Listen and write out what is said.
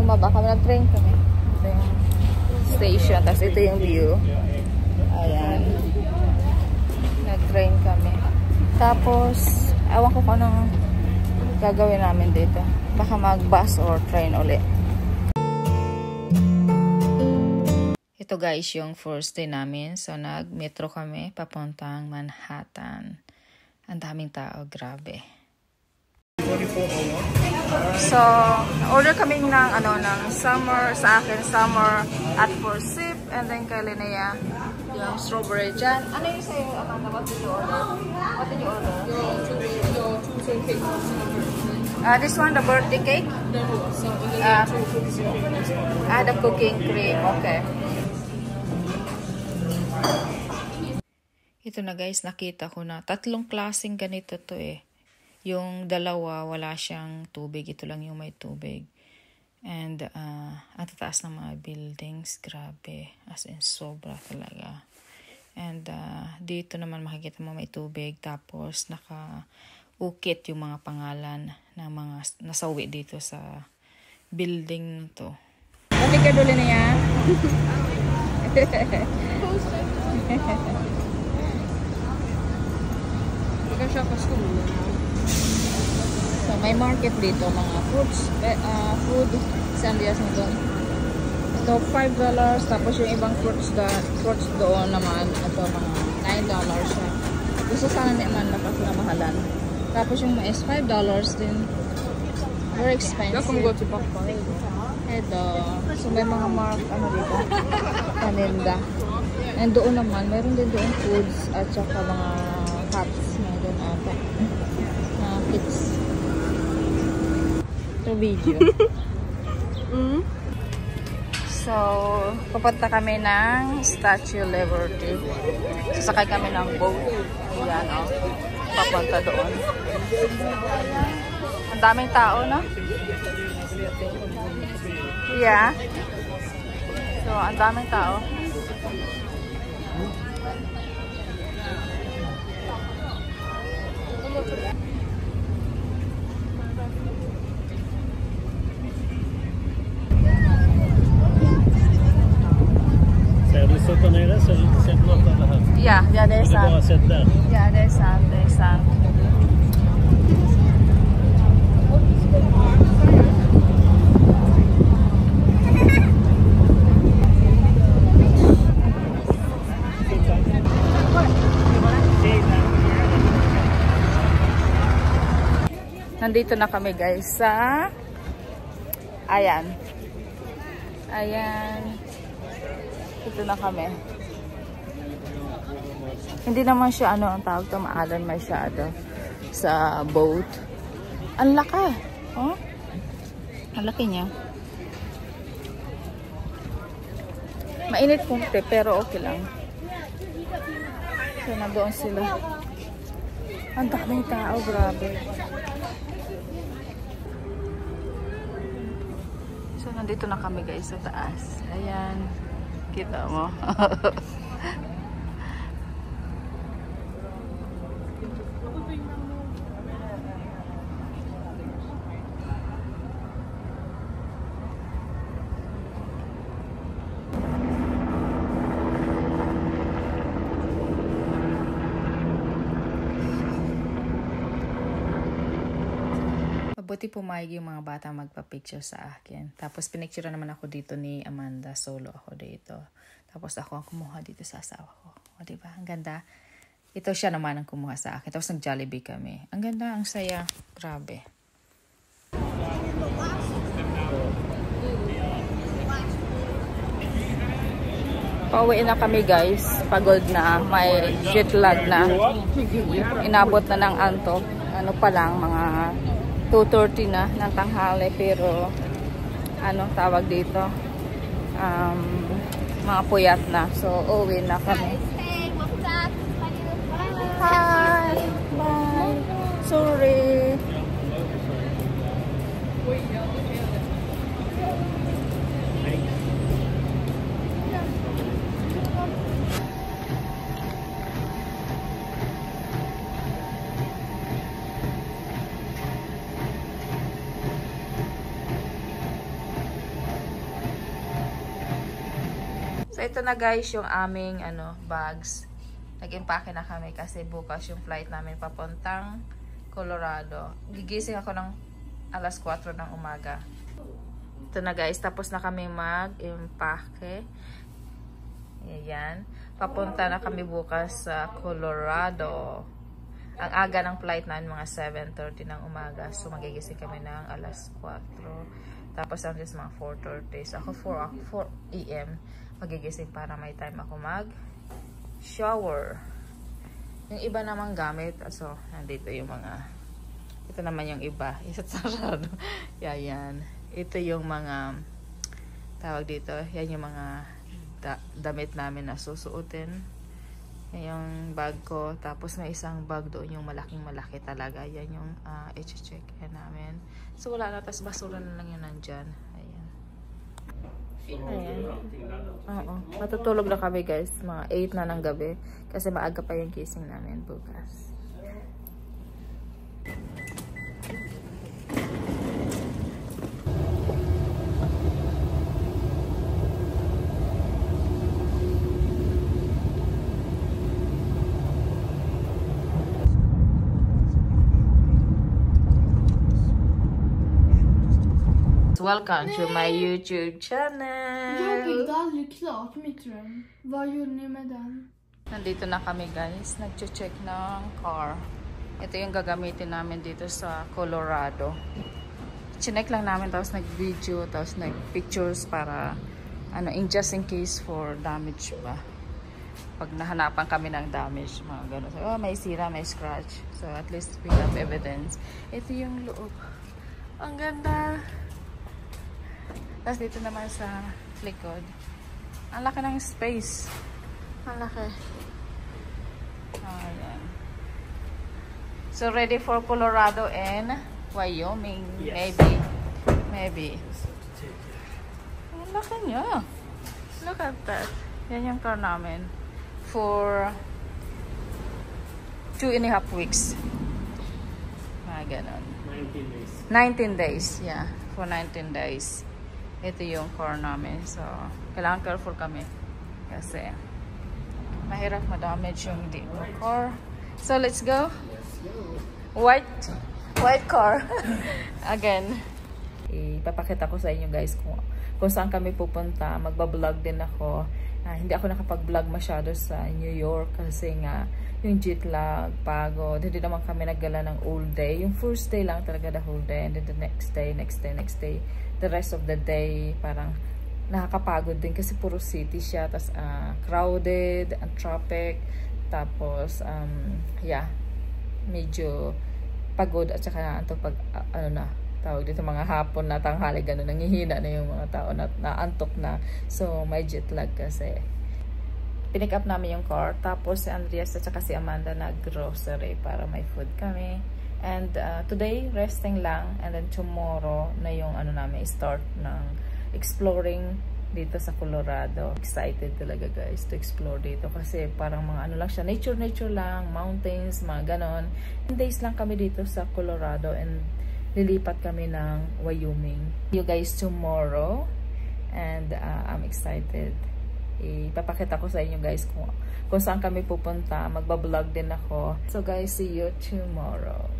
bumaba kami. Nag-train kami. Ito yung station. Tapos ito yung view. Ayan. Nag-train kami. Tapos, ewan ko kung anong gagawin namin dito. Baka mag-bus or train uli. Ito guys, yung first day namin. So, nag-metro kami papuntang Manhattan. Ang daming tao. Grabe. So, order kami ng summer, sa akin, summer at for sip. And then kay Linnea, yung strawberry dyan. Ano yung sa'yo, Amanda? What did you order? What did you order? Your two cake. This one, the birthday cake? The cooking cream. Okay. Ito na guys, nakita ko na 3 klaseng ganito to eh. Yung dalawa, wala siyang tubig. Ito lang yung may tubig. And, ang tataas ng mga buildings, grabe. As in, sobra talaga. And, dito naman makikita mo may tubig. Tapos, naka-ukit yung mga pangalan ng mga nasawi dito sa building to. Pati ka duli niya. Siya pa school. So, may market dito, mga fruits, food, sandias nito. Ito, $5. Tapos yung ibang fruits doon naman, ito, mga $9 siya. Gusto sana naman na kasi mahalan. Tapos yung mais, $5 din. Very expensive. Ito. So, may mga dito. Paninda. And doon naman, mayroon din doon foods at saka mga hats. Kids. Ito video. So, pupunta kami ng Statue of Liberty. Sasakay kami ng boat. Ayan, oh. Papunta doon. Ang daming tao, no? Yeah. So, ang daming tao. Yeah, there's sand. Yeah, there's sand. Nandito na kami guys sa ayan. Ito na kami. Hindi naman siya ang tawag ito, maalan masyado sa boat. Ang laki. Oh? Ang laki niya. Mainit konti pero okay lang. So, nandoon sila. Ang daming tao, grabe. So, nandito na kami guys sa taas. Ayan. Kita mo. Buti pumayag yung mga bata magpa-picture sa akin. Tapos pinicture naman ako dito ni Amanda. Solo ako dito. Tapos ako ang kumuha dito sa asawa ko. O diba? Ang ganda. Ito siya naman ang kumuha sa akin. Tapos nag-Jollibee kami. Ang ganda, ang saya. Grabe. Pauwi na kami guys. Pagod na. May jet lag na. Inabot na ng antok. Ano pa lang, mga 2:30 na ng tanghali, pero tawag dito, mga puyat na, so uwi na kami. Hi, bye, sorry. So, ito na guys yung aming bags. Nag-impake na kami kasi bukas yung flight namin papuntang Colorado. Gigising ako ng alas 4 ng umaga. Ito na guys, tapos na kami mag-impake. Ayan. Papunta na kami bukas sa Colorado. Ang aga ng flight namin, mga 7:30 ng umaga. So, magigising kami ng alas 4. Tapos, ang just mga 4:30. So, ako 4 AM magigising para may time ako mag-shower. Yung iba namang gamit. So, nandito yung mga... Ito naman yung iba. Isa't sarado. Yan. Ito yung mga... Tawag dito. Yan yung mga... damit namin na susuotin. Yung bag ko. Tapos may isang bag doon yung malaki talaga. Yan yung i-check namin. So wala na. Tapos basura na lang yun nandyan. Ayan. Oo. Matutulog na kami guys. Mga 8 na ng gabi. Kasi maaga pa yung gising namin bukas. Welcome to my YouTube channel. Jag byggde aldrig klart mitt rum. Vad gjorde ni med den? Nandito na kami guys. Nag-check ng car. Ito yung gagamitin namin dito sa Colorado. Chinek lang namin tapos nag-video tapos nag-pictures para in just in case for damage ba. Pag nahanapan kami ng damage, mga ganun. So, may sira, may scratch. So at least we have evidence. Ito yung loob. Ang ganda. Tapos dito naman sa likod. Ang laki ng space. Ang laki. Ayan. So, ready for Colorado and Wyoming. Yes. Maybe. Ang laki niya. Look at that. Yan yung car namin. For 2.5 weeks. Ganon. 19 days. 19 days. Yeah. For 19 days. Ito yung car namin. So, kailangan careful kami. Kasi, mahirap ma-damage yung car. So, let's go. White car. Again. Ipapakita ko sa inyo guys kung saan kami pupunta. Magbablog din ako. Hindi ako nakapag-vlog masyado sa New York kasi nga yung jet lag, pagod. Hindi naman kami naggala ng all day. Yung first day lang talaga the whole day. And then the next day. The rest of the day, parang nakakapagod din kasi puro city siya. Tapos crowded, and traffic. Tapos, medyo pagod at saka pag, tawag dito mga hapon na tanghali, gano'n, nangihina na yung mga tao na naantok na. So, may jet lag kasi. Pinick up namin yung car. Tapos si Andreas at saka si Amanda nag-grocery para may food kami. And today, resting lang. And then tomorrow na yung namin, start ng exploring dito sa Colorado. Excited talaga guys to explore dito. Kasi parang mga lang siya, nature lang, mountains, mga ganon. 10 days lang kami dito sa Colorado and lilipat kami ng Wyoming. You guys tomorrow. And I'm excited. Ipapakita ko sa inyo guys kung saan kami pupunta. Magbablog din ako. So guys, see you tomorrow.